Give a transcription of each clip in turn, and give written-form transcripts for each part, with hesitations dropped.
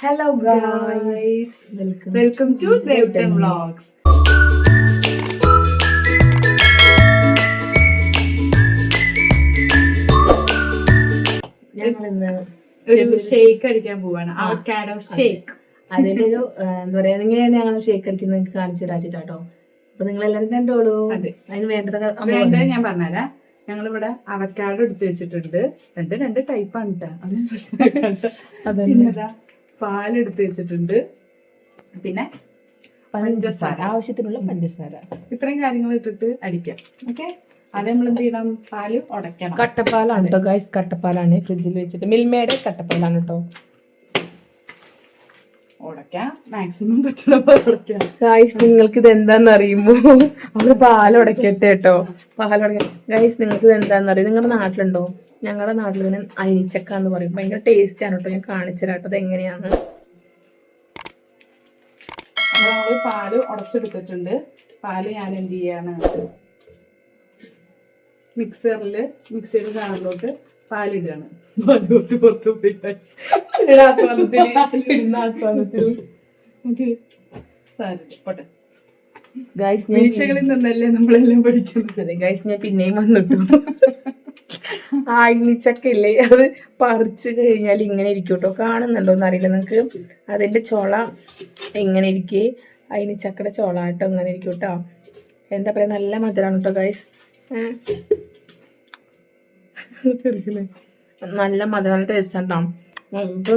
Hello guys, welcome to Devten Vlogs. ഞങ്ങളിന്ന് ഒരു shake അടിക്കാൻ പോവാണ്. Avocado shake. അതിന്റെ ഒരു എന്താ പറയാ, എങ്ങനെയാണ് ഞങ്ങൾ ഷേക്ക് അടിക്കുന്നത് നിങ്ങൾക്ക് കാണിച്ചു തരാച്ചിട്ടോ. അപ്പൊ നിങ്ങൾ എല്ലാവരും കണ്ടോളൂ. അതിന് വേണ്ടത് ഞാൻ പറഞ്ഞുതരാം. ഞങ്ങളിവിടെ അവക്കാഡോ എടുത്ത് വെച്ചിട്ടുണ്ട്. രണ്ട് ടൈപ്പാണ് കേട്ടോ. അതൊന്നും പ്രശ്നമാക്കണ്ട. പിന്നെതാ പാലെടുത്ത് വെച്ചിട്ടുണ്ട്. പിന്നെ പഞ്ചസാര, ആവശ്യത്തിനുള്ള പഞ്ചസാര. ഇത്രയും കാര്യങ്ങൾ ഇട്ടിട്ട് അടിക്കാം. ഓക്കെ, അത് നമ്മൾ എന്ത് ചെയ്യണം? പാല് ഉടയ്ക്കണം. കട്ടപ്പാലാണ് കേട്ടോ ഗൈസ്, കട്ടപ്പാലാണ് ഫ്രിഡ്ജിൽ വെച്ചിട്ട്. മിൽമയുടെ കട്ടപ്പാലാണ് കേട്ടോ. ഉടയ്ക്കാം, മാക്സിമം പറ്റുന്ന ഗൈസ്. നിങ്ങൾക്ക് ഇത് എന്താന്ന് അറിയുമ്പോ അവര് പാലുടക്കട്ടെ കേട്ടോ. പാലുടക്ക ഗൈസ്, നിങ്ങൾക്ക് ഇത് എന്താന്ന് അറിയും? നിങ്ങളുടെ നാട്ടിലുണ്ടോ? ഞങ്ങളുടെ നാട്ടിൽ ഇതിന് അയിനിച്ചക്ക എന്ന് പറയും. ഭയങ്കര ടേസ്റ്റ് ആണ് കേട്ടോ. ഞാൻ കാണിച്ചു തരാട്ടോ അത് എങ്ങനെയാണ്. നമ്മള് പാല് ഉടച്ചെടുത്തിട്ടുണ്ട്. പാല് ഞാൻ എന്ത് ചെയ്യാണ്, മിക്സിയുടെ ജാറിലോട്ട് പാലിടുകയാണ്. കുറച്ച് പുറത്ത് പോയി വീഴ്ചകളിൽ നിന്നല്ലേ നമ്മളെല്ലാം പഠിക്കുന്നത്. ഗൈസ്, ഞാൻ പിന്നെയും വന്നിട്ടു. അയിനിച്ചക്ക ഇല്ലേ, അത് പറിച്ചു കഴിഞ്ഞാൽ ഇങ്ങനെ ഇരിക്കും കേട്ടോ. കാണുന്നുണ്ടോന്ന് അറിയില്ല നിങ്ങൾക്ക്. അതിന്റെ ചുള ഇങ്ങനെ ഇരിക്കേ. അയിനിച്ചക്കയുടെ ചുള കേട്ടോ ഇങ്ങനെ ഇരിക്കും കേട്ടോ. എന്താ പറയാ, നല്ല മധുരമാണ് കേട്ടോ ഗൈസ്. നല്ല മധുര, നല്ല ടേസ്റ്റ് ഉണ്ടാവും. ഇപ്പൊ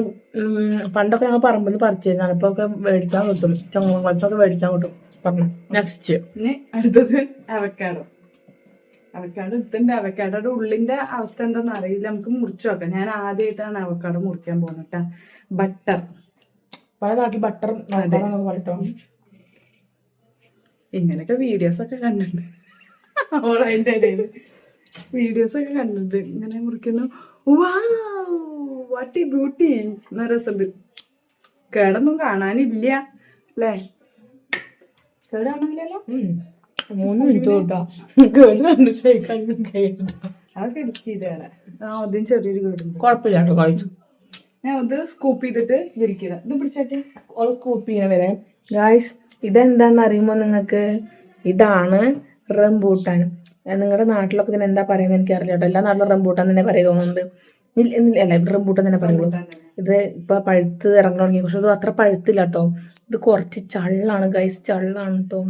പണ്ടൊക്കെ ഞങ്ങൾ പറമ്പിൽ നിന്ന് പറിച്ചിരുന്നാണ്. ഇപ്പൊ ഒക്കെ മേടിക്കാൻ കിട്ടും. ചങ്ങളത്തൊക്കെ മേടിക്കാൻ കിട്ടും. പറഞ്ഞു നെക്സ്റ്റ് അടുത്തത് അവക്കാഡോ. അവക്കാഡോ എടുത്തിട്ടുണ്ട്. അവക്കാഡോയുടെ ഉള്ളിന്റെ അവസ്ഥ എന്താണെന്ന് അറിയില്ല. നമുക്ക് മുറിച്ചു നോക്കാം. ഞാൻ ആദ്യമായിട്ടാണ് അവക്കാഡോ മുറിക്കാൻ പോകുന്നത് കേട്ടോ. ബട്ടർ, പല നാട്ടിൽ ബട്ടർ കേട്ടോ. ഇങ്ങനെയൊക്കെ വീഡിയോസ് ഒക്കെ കണ്ടിട്ടുണ്ട്. അതിന്റെ ഇടയിൽ വീഡിയോസ് ഒക്കെ കണ്ടിട്ടുണ്ട്. ഇങ്ങനെ മുറിക്കുന്നു. What beauty. നല്ല രസമുണ്ട്. കേടൊന്നും കാണാനില്ല അല്ലേ? കേട് കാണാനില്ലല്ലോ. 3 മിനിറ്റ് തൊട്ടാ കേടുണ്ട്. അതൊക്കെ എഡിറ്റ് ചെയ്തേനെ. ആദ്യം ചെറിയൊരു കേടുണ്ട്. കുഴപ്പമില്ല കേട്ടോ, കഴിച്ചു. ഞാൻ ഇത് സ്കൂപ്പ് ചെയ്തിട്ട് വിരിക്കണം. ഇത് പിടിച്ചാട്ടെ സ്കൂപ്പ് ചെയ്യാൻ വരെ. ഗായ്സ്, ഇതെന്താന്ന് അറിയുമ്പോ നിങ്ങൾക്ക്, ഇതാണ് റംബൂട്ടാൻ. നിങ്ങളുടെ നാട്ടിലൊക്കെ ഇതിന് എന്താ പറയുന്നത് എനിക്കറിയില്ല കേട്ടോ. എല്ലാ നാട്ടിലും റംബൂട്ടാൻ തന്നെ പറയും തോന്നുന്നുണ്ട്. അല്ല, റംബൂട്ടാൻ തന്നെ പറയുള്ളൂ. ഇത് ഇപ്പൊ പഴുത്ത് ഇറങ്ങി തുടങ്ങി. പക്ഷെ ഇത് അത്ര പഴുത്തില്ല കേട്ടോ. ഇത് കുറച്ച് ചള്ളാണ് ഗൈസ്, ചള്ളാണ് കേട്ടോ.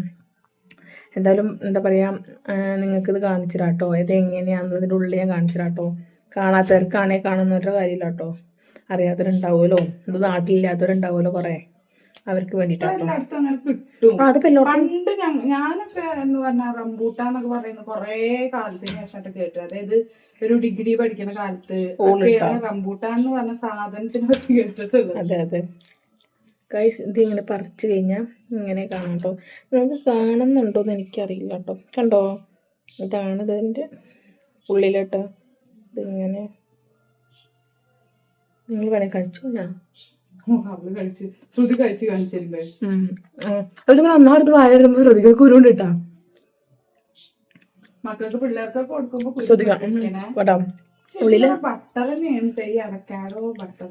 എന്തായാലും എന്താ പറയാ, നിങ്ങൾക്കിത് കാണിച്ചു തരാട്ടോ. ഇത് എങ്ങനെയാണെന്ന് ഇതിൻ്റെ ഉള്ളിൽ ഞാൻ കാണിച്ചു തരാട്ടോ. കാണാത്തവർക്കാണേ കാണുന്നവരുടെ കാര്യമില്ല കേട്ടോ. അറിയാത്തവരുണ്ടാവുമല്ലോ, ഇത് നാട്ടിലില്ലാത്തവരുണ്ടാവുമല്ലോ കുറെ. അവർക്ക് വേണ്ടിട്ടാണ്. പണ്ട് ഞാനൊക്കെ എന്ന് പറഞ്ഞാൽ റംബൂട്ടാന്നൊക്കെ പറയുന്നത് കൊറേ കാലത്തിന് ശേഷമായിട്ട് കേട്ടു. അതായത് ഒരു ഡിഗ്രി പഠിക്കുന്ന കാലത്ത് റംബൂട്ടാൻ എന്ന് പറഞ്ഞ സാധനത്തിന് കേട്ടിട്ടുള്ളത്. അതെ അതെ ഗൈസ്, ഇത് ഇങ്ങനെ പറിച്ചു കഴിഞ്ഞാൽ ഇങ്ങനെ കാണാം കേട്ടോ. നിങ്ങൾക്ക് കാണുന്നുണ്ടോന്ന് എനിക്കറിയില്ല കേട്ടോ. കണ്ടോ, ഇതാണ് ഇതിൻ്റെ ഉള്ളിലോട്ടോ. ഇതിങ്ങനെ നിങ്ങൾ വേണേ കഴിച്ചോ. ഞാൻ അതിങ്ങനെ ഒന്നാമത് വായിടുമ്പോ ശ്രദ്ധിക്കാൻ കുരുണ്ട് കേട്ടാ. മക്കൾക്ക് പിള്ളേർക്കൊക്കെ കൊടുക്കുമ്പോ ശ്രദ്ധിക്കാം. ഉള്ളില് ബട്ടർ തന്നെയാണ് ഈ അവക്കാഡോ ബട്ടർ.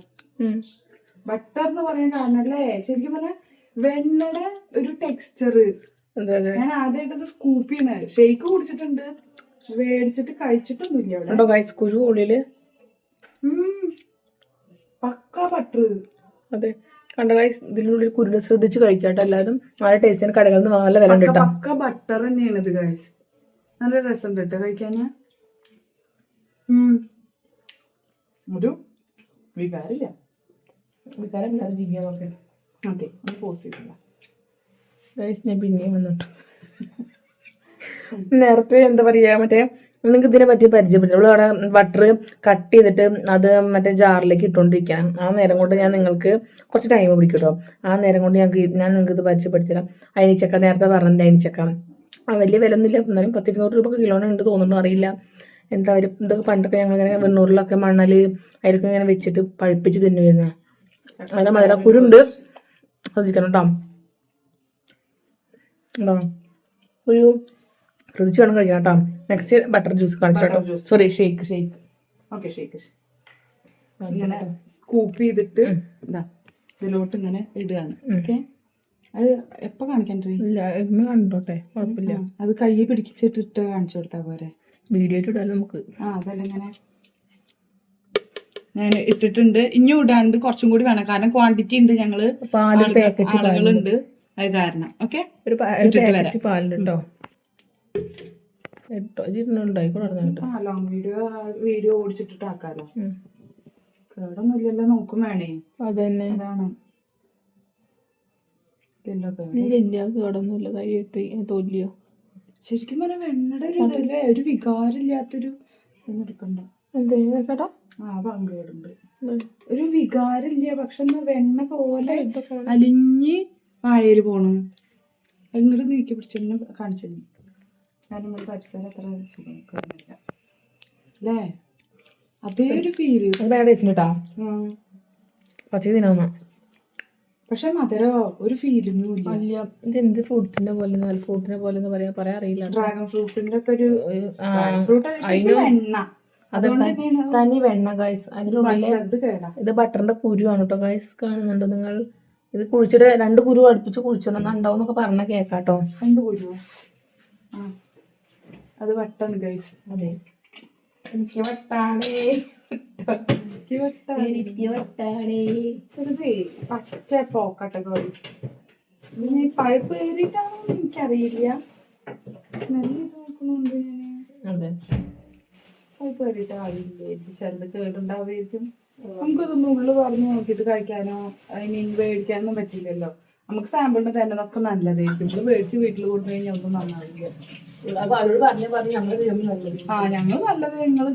ബട്ടർ എന്ന് പറയാൻ കാരണല്ലേ, ശരിക്കും പറഞ്ഞാൽ വെണ്ണയുടെ ഒരു ടെക്സ്ചർ. ഞാൻ ആദ്യമായിട്ടത് സ്കൂപ്പ് ചെയ്യണ. ഷേക്ക് കുടിച്ചിട്ടുണ്ട്, മേടിച്ചിട്ട് കഴിച്ചിട്ടൊന്നുമില്ല അവിടെ. കുരു ഉള്ളില് പക്ക ബട്ടർ. അതെ, കണ്ട ഗൈസ്, ഇതിനുള്ളിൽ കുരുട് ശ്രദ്ധിച്ച് കഴിക്കാട്ടോ എല്ലാവരും. നല്ല ടേസ്റ്റിന് കടകളിൽ നിന്ന് നല്ല വില ഉണ്ട്. പക്ക ബട്ടർ തന്നെയാണ് ഇത് ഗൈസ്. നല്ല രസം കേട്ടോ കഴിക്കാന്. ഒരു വികാരമില്ല, വികാരമില്ലാതെ ജീവിക്കാൻ നോക്കെ. ഓക്കെ, ഒന്ന് പോസ് ചെയ്തില്ല ഗൈസ്. ഞാൻ പിന്നെയും വന്നിട്ട് നേരത്തെ എന്താ പറയാ, മറ്റേ നിങ്ങൾക്ക് ഇതിനെ പറ്റി പരിചയപ്പെട്ടു. അവിടെ ബട്ടർ കട്ട് ചെയ്തിട്ട് അത് മറ്റേ ജാറിലേക്ക് ഇട്ടുകൊണ്ടിരിക്കണം. ആ നേരം കൊണ്ട് ഞാൻ നിങ്ങൾക്ക് കുറച്ച് ടൈം പിടിക്കും കേട്ടോ. ആ നേരം കൊണ്ട് ഞാൻ നിങ്ങൾക്ക് ഇത് പരിചയപ്പെടുത്തില്ല. അയിനിച്ചക്ക നേരത്തെ പറഞ്ഞില്ല. അയിനിച്ചക്ക വലിയ വില ഒന്നുമില്ല, എന്നാലും 10-200 രൂപ കിലോന് ഉണ്ട് തോന്നുന്നു, അറിയില്ല. എന്താ അവർ ഇതൊക്കെ പണ്ടൊക്കെ ഞങ്ങളിങ്ങനെ വെണ്ണൂറിലൊക്കെ മണ്ണൽ അതിലൊക്കെ ഇങ്ങനെ വെച്ചിട്ട് പഴുപ്പിച്ച് തിന്നുവരുന്ന. അതിൻ്റെ മധുരക്കുരുണ്ട്, ശ്രദ്ധിക്കണം കേട്ടോ. എന്താ ഒരു ശ്രദ്ധിച്ച് വേണം കഴിക്കണം കേട്ടോ. നെക്സ്റ്റ് ബട്ടർ ജ്യൂസ് കാണിച്ചു. Sorry, shake. ഓക്കെ, ഷേക്ക് ഇങ്ങനെ സ്കൂപ്പ് ചെയ്തിട്ട് ഇതിലോട്ട് ഇങ്ങനെ ഇടുകയാണ്. ഓക്കെ, അത് എപ്പോൾ കാണിക്കണ്ടേ? ഇല്ല, ഇന്ന് കണ്ടോട്ടെ, കുഴപ്പമില്ല. അത് കൈ പിടിച്ചിട്ടിട്ട് കാണിച്ചു കൊടുത്താൽ പോരെ? വീഡിയോ ഇട്ടാലും നമുക്ക്. അതല്ല, ഇങ്ങനെ ഞാൻ ഇട്ടിട്ടുണ്ട്. ഇനിയും ഇടാണ്ട് കുറച്ചും കൂടി വേണം, കാരണം ക്വാണ്ടിറ്റി ഉണ്ട്. ഞങ്ങള് ആളുകളുണ്ട്, അത് കാരണം. ഓക്കെ, ഒരു പാക്കറ്റ് പാലുണ്ടോ ലോങ് വീഡിയോ ഓടിച്ചിട്ടിട്ട് ആക്കാലോ. കേടൊന്നും ഇല്ലല്ലോ, നോക്കും വേണേ. അതന്നെ, അതാണ്. കേടൊന്നുമില്ല, തോല്ലിയോ? ശരിക്കും പറഞ്ഞാൽ വെണ്ണയുടെ ഒരു ഇതല്ലേ, ഒരു വികാരമില്ലാത്തൊരു എടുക്കണ്ട. എന്തേട്ടാ പങ്കേടുണ്ട്, ഒരു വികാരമില്ല. പക്ഷെ എന്നാ വെണ്ണ പോലെ അലിഞ്ഞ് വായല് പോണു. ഇങ്ങോട്ട് നീക്കി പിടിച്ചൊന്ന് കാണിച്ചു. കാരണം നമ്മുടെ പരിസരം അത്ര സുഖമില്ല അല്ലേ? അതേ ഒരു ഫീല് കേട്ടാ. പച്ച തിനാ, പക്ഷെ മധുരോ ഒരു ഫീലിങ്ങും ഇല്ല. ഇത് എന്ത് ഫ്രൂട്ട്സിന്റെ പോലെ, ഫ്രൂട്ടിനെ പോലെ പറയാൻ അറിയില്ല. ഡ്രാഗൺ ഫ്രൂട്ടിന്റെ ഒക്കെ ഒരു തനി വെണ്ണ ഗൈസ്. അതിനുള്ളിലെ ഇത് ബട്ടറിന്റെ കുരുവാണ് കേട്ടോ ഗൈസ്, കാണുന്നുണ്ടോ നിങ്ങൾ? ഇത് കുഴിച്ചിട്ട് 2 കുരു അടുപ്പിച്ച് കുഴിച്ചിടണം ഉണ്ടാവും എന്നൊക്കെ പറഞ്ഞ കേക്കാട്ടോ. 2 കുരു അത് വട്ടാണ് ഗൈസ്. അതെ, എനിക്ക് വട്ടാണേ, പച്ച പോക്കട്ടെ ഗൈസ്. ഇതിന് പഴുപ്പ് കയറിയിട്ടാണോ എനിക്കറിയില്ല. സ്മെല്ല് നോക്കുന്നുണ്ട് ഞാൻ. അതെ, പഴുപ്പ് കയറിയിട്ട് ആവില്ലേ, ചെറുത് കേടുണ്ടാവുമായിരിക്കും. നമുക്കതൊന്നും ഉള്ളു തുറന്ന് നോക്കിയിട്ട് കഴിക്കാനോ മേടിക്കാനൊന്നും പറ്റില്ലല്ലോ. നമുക്ക് സാമ്പിളിന് തരുന്നതൊക്കെ നല്ലതായിരിക്കും. നമ്മൾ മേടിച്ച് വീട്ടിൽ കൊണ്ടുകഴിഞ്ഞാൽ ഒന്നും നന്നാവില്ല. ഞങ്ങൾ നല്ലത് നിങ്ങൾ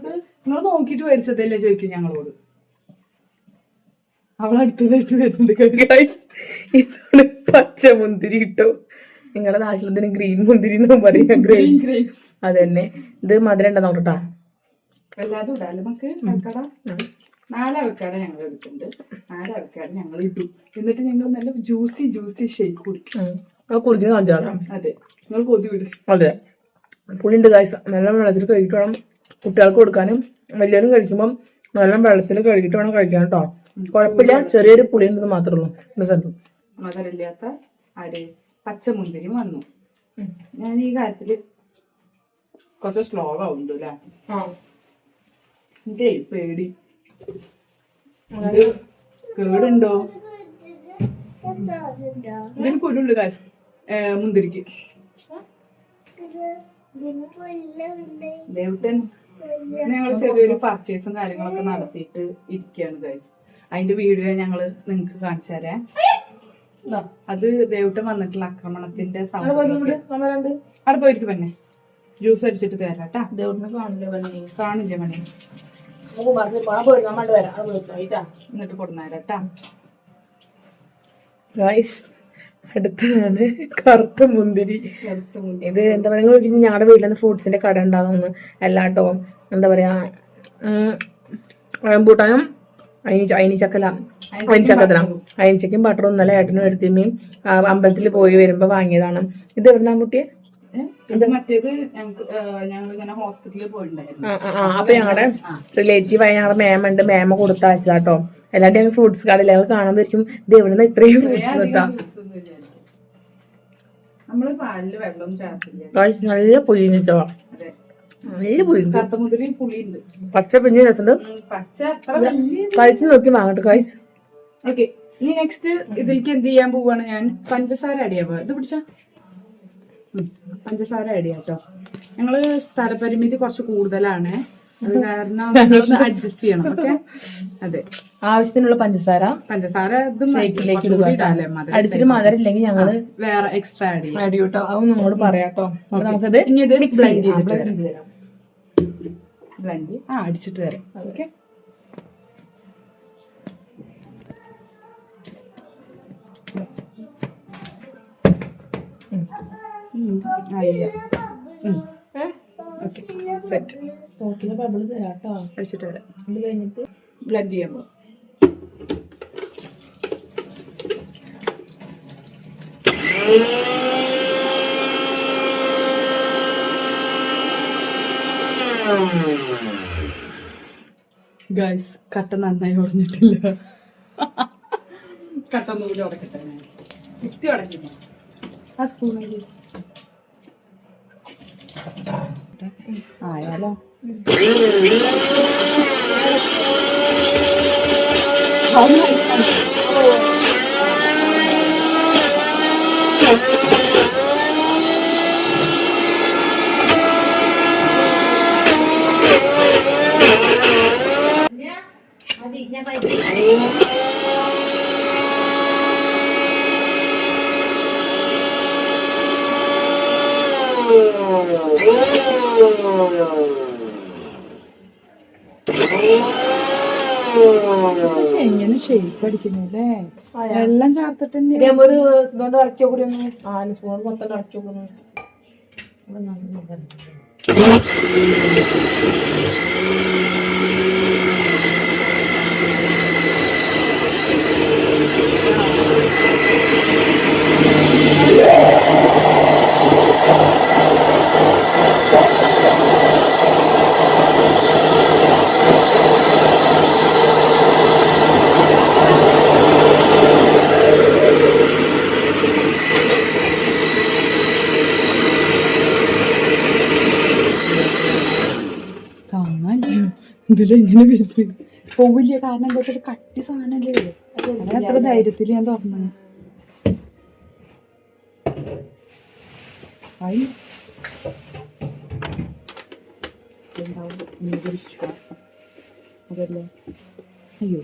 നോക്കിയിട്ട് മേടിച്ചതല്ലേ ചോദിക്കും ഞങ്ങളോട്. അവളടുത്തതായിട്ട് വരുന്നുണ്ട്. ഇതാണ് പച്ച മുന്തിരി കിട്ടോ. നിങ്ങളുടെ നാട്ടിലതിന് ഗ്രീൻ മുന്തിരി എന്ന് പറയാം. ഗ്രേപ്സ് അതന്നെ. ഇത് മധുരം ഉണ്ടോ നോക്കട്ടാ? എല്ലാതും ഇടാല്ലേ നമുക്ക്? അവക്കാട 4 അവക്കാട ഞങ്ങൾ എടുത്തിട്ടുണ്ട്. 4 അവക്കാട ഞങ്ങൾ ഇട്ടു. എന്നിട്ട് ഞങ്ങൾ നല്ല ജ്യൂസി ഷേക്ക് കുടിക്കും. അതെ, നിങ്ങൾ കൊതി വിടും. അതെ, പുളിയുണ്ട് ഗൈസ്. നല്ല വെള്ളത്തിൽ കഴുകിയിട്ട് വേണം കുട്ടികൾക്ക് കൊടുക്കാനും. വലിയവരും കഴിക്കുമ്പം നല്ല വെള്ളത്തിൽ കഴുകിയിട്ട് വേണം കഴിക്കാൻ കേട്ടോ. കുഴപ്പമില്ല, ചെറിയൊരു പുളി ഉണ്ടെന്ന് മാത്രമേ ഉള്ളൂ. മധുരമില്ലാത്ത പച്ചമുന്തിരി വന്നു. ഞാൻ ഈ കാര്യത്തില് കുറച്ച് സ്ലോ ആവുന്നുണ്ട് അല്ലേ? എനിക്ക് പേടി. കേടുണ്ടോ? ഇതിന് കുരുണ്ട് കാശ് മുന്തിരിക്ക്. ദേവട്ടൻ ഞങ്ങൾ ചെറിയൊരു പർച്ചേസും കാര്യങ്ങളൊക്കെ നടത്തിയിട്ട് ഇരിക്കുകയാണ് ഗൈസ്. അതിന്റെ വീഡിയോ ഞങ്ങള് നിങ്ങക്ക് കാണിച്ചു തരാം. അത് ദേവട്ടൻ വന്നിട്ടുള്ള ആക്രമണത്തിന്റെ അവിടെ പോയിരിക്കും തന്നെ. ജ്യൂസ് അടിച്ചിട്ട് തരാട്ടാ. കാണില്ലേ മണി? എന്നിട്ട് കൊടുന്നേരാട്ടാ. അടുത്താണ് കറുത്ത മുന്തിരി. ഇത് എന്താ പറയുക, ഞങ്ങളുടെ വീട്ടിൽ ഫ്രൂട്ട്സിന്റെ കട ഉണ്ടാകുന്നു എല്ലാട്ടോ. എന്താ പറയാ, റംബൂട്ടാനും അയിനിച്ചക്കും ബട്ടറും ഇന്നലെ ഏട്ടനും എടുത്തിമ്മയും അമ്പലത്തിൽ പോയി വരുമ്പോ വാങ്ങിയതാണ്. ഇത് എവിടുന്നാ മുട്ടിയെ? മറ്റേത് ഞങ്ങളിങ്ങനെ ഹോസ്പിറ്റലിൽ പോയിട്ടുണ്ടായിരുന്നു. അപ്പൊ ഞങ്ങളുടെ റിലേറ്റീവ് ഞങ്ങളുടെ മേമുണ്ട്, മേമ കൊടുത്തയച്ചതാട്ടോ. എല്ലാണ്ട് ഞങ്ങൾ ഫ്രൂട്ട്സ് കടയിൽ ഞങ്ങൾ കാണുമ്പോഴേക്കും ഇത് എവിടുന്ന ഇത്രയും ഫ്രൂട്ട്സ് കിട്ടാ. നല്ല പുളി കിട്ടോ, നല്ല പുളി. പച്ച പിഞ്ഞ രസമുണ്ട്. കഴിച്ചു നോക്കി വാങ്ങട്ടെ ഗൈസ്. ഓക്കെ, ഇനി നെക്സ്റ്റ് ഇതിലേക്ക് എന്ത് ചെയ്യാൻ പോവാണ്? ഞാൻ പഞ്ചസാര ആഡ് ചെയ്യാൻ പോവാ. ഇത് പിടിച്ച പഞ്ചസാര ആഡ് ചെയ്യാം കേട്ടോ. ഞങ്ങള് സ്ഥലപരിമിതി കുറച്ച് കൂടുതലാണ്, അത് കാരണം അഡ്ജസ്റ്റ് ചെയ്യണം. ഓക്കെ, അതെ, ആവശ്യത്തിനുള്ള പഞ്ചസാര അടിച്ചിട്ട് മധുരം ഇല്ലെങ്കിൽ ഞങ്ങള് വേറെ എക്സ്ട്രാ ആഡ് ചെയ്യും കേട്ടോ. അത് നിങ്ങളോട് പറയാട്ടോ. നമുക്കത് ബ്ലെൻഡ് അടിച്ചിട്ട് വരാം. ഓക്കെ, തോട്ടിലെ ബബിള് തരാട്ടോ. അടിച്ചിട്ട് വരാം. ഇത് കഴിഞ്ഞിട്ട് ബ്ലെൻഡ് ചെയ്യാൻ പോകും. ഗൈസ്, കട്ട നന്നായി ഉടഞ്ഞിട്ടില്ല. കട്ടൊന്നുകൂടി ഉടക്കട്ടെ. ചുറ്റി ഉടക്കില്ല ആ സ്പൂണിൽ ആയാലോ. എങ്ങനെ ഷേപ്പ് അടിക്കുന്നല്ലേ? വെള്ളം ചേർത്തിട്ട് ഒരു ഇതുകൊണ്ട് ഇറക്കി കൂടി ഒന്ന് സ്പൂൺ മൊത്തം ഇറക്കി നോക്കുന്നു. ഇതിലെങ്ങനെ വരുന്നത് പോവില്ല. കാരണം എന്താ വെച്ചാൽ കട്ടി സാധനല്ലേ. അങ്ങനെ അത്ര ധൈര്യത്തിൽ ഞാൻ തുറന്നു. വിശ്വാസം അതല്ലേ. അയ്യോ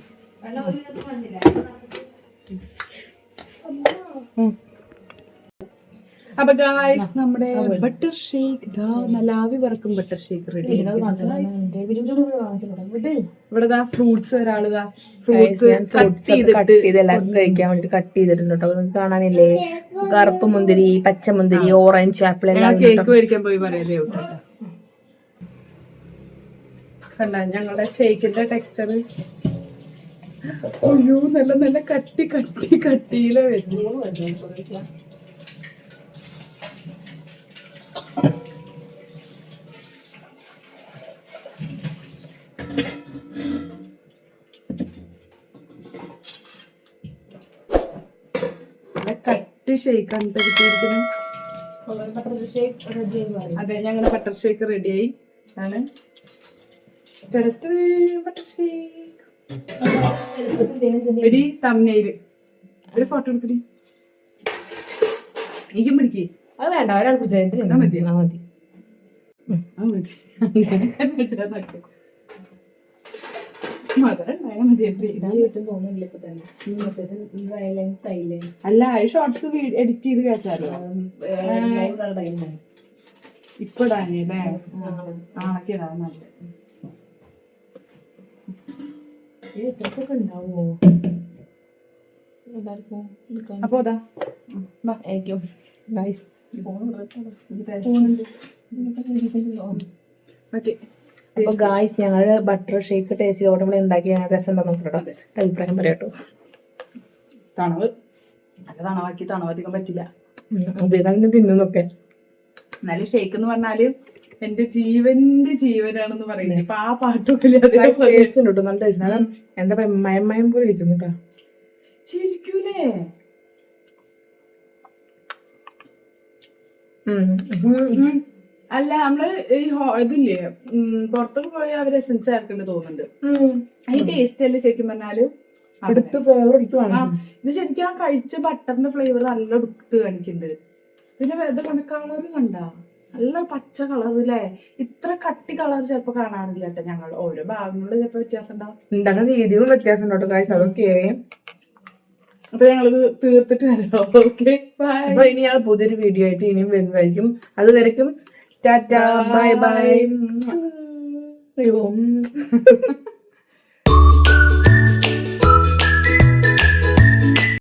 അപ്പൊ ഗായ്സ് നമ്മുടെ ബട്ടർ ഷേക്ക് ഇതാ നല്ല ആവി വറക്കും ബട്ടർ ഷേക്ക് റെഡി. ഇവിടെ ഫ്രൂട്ട്സ് ഒരാളിതാ ഫ്രൂട്ട്സ് എല്ലാവർക്കും കഴിക്കാൻ വേണ്ടിട്ട് കട്ട് ചെയ്തിട്ടുണ്ട് കേട്ടോ. നിങ്ങൾക്ക് കാണാനില്ലേ കറുപ്പ് മുന്തിരി, പച്ചമുന്തിരി, ഓറഞ്ച്, ആപ്പിൾ എല്ലാം. കേക്ക് മേടിക്കാൻ പോയി പറയലേ കേട്ടോ. കണ്ട ഞങ്ങളുടെ ഷേക്കിന്റെ ടെക്സ്ചർ. അയ്യോ നല്ല നല്ല കട്ടി കട്ടി കട്ടിയില വരുന്നു. കട്ടി ഷേക്കാണ് കിട്ടിയിരിക്കുന്നത്. അതെ ഞങ്ങളുടെ ബട്ടർ ഷേക്ക് റെഡിയായി ആണ്. ബട്ടർ ഷേക്ക് എടി തമ്മനയില് ഒരു ഫോട്ടോ എടുക്കടി. എനിക്കും പിടിക്കേ. അത് വേണ്ട, ഒരാൾ പിടിച്ചാൽ മതി. അല്ല ഷോർട്സ് എഡിറ്റ് ചെയ്ത് കേട്ടാലോ. ഇപ്പൊ ഇടാനേ ആക്കിടാൻ നല്ല ഉണ്ടാവോ അപ്പൊ അതാ മറ്റേ. അപ്പൊ ഗായ്സ് ഞങ്ങള് ബട്ടർ ഷേക്ക് ടേസ്റ്റ് ചെയ്തോട്ട് നമ്മൾ ഉണ്ടാക്കിയ രസം എന്താ നോക്കട്ടോ. അഭിപ്രായം പറയാട്ടോ. തണവ് നല്ല തണവാക്കി തണവധികം പറ്റില്ല. അതേതാ തിന്നൊക്കെ. എന്നാലും ഷേക്ക് എന്ന് പറഞ്ഞാല് എന്റെ ജീവന്റെ ജീവനാണെന്ന് പറയുന്നത്. ഇപ്പൊ ആ പാട്ടൊക്കെ ടേസ്റ്റ് ഉണ്ട് കേട്ടോ. നല്ല ടേസ്റ്റ്. എന്താ പറയാ മയം പോലെ ഇരിക്കുന്നു കേട്ടോ. ശരിക്കൂലേ? അല്ല നമ്മള് ഈ ഇതില്ലേ പുറത്തൊക്കെ പോയി അവര് എസൻസ് ചേർക്കേണ്ടി തോന്നുന്നുണ്ട്. ഈ ടേസ്റ്റ് അല്ലേ ശരിക്കും പറഞ്ഞാല് എടുത്ത് ഫ്ലേവർ എടുത്ത് ഇത് ശരിക്കും ആ കഴിച്ച ബട്ടറിന്റെ ഫ്ലേവർ നല്ല എടുത്ത് കാണിക്കുന്നുണ്ട്. പിന്നെ ഇത് കളറ് കണ്ട നല്ല പച്ച കളർ അല്ലേ? ഇത്ര കട്ടി കളർ ചിലപ്പോ കാണാറില്ല കേട്ടോ. ഞങ്ങൾ ഓരോ ഭാഗങ്ങളിൽ ചിലപ്പോ വ്യത്യാസം ഉണ്ടാവും. ഉണ്ടാകുന്ന രീതികളും വ്യത്യാസം ഉണ്ടോ ഗായ്സ്. അതൊക്കെ അപ്പൊ ഞങ്ങളത് തീർത്തിട്ട് വരാം. ഓക്കെ അപ്പൊ ഇനി ഞങ്ങൾ പുതിയൊരു വീഡിയോ ആയിട്ട് ഇനിയും വരുന്നതായിരിക്കും. അത് വരയ്ക്കും ടാറ്റാ ബൈ ബൈ.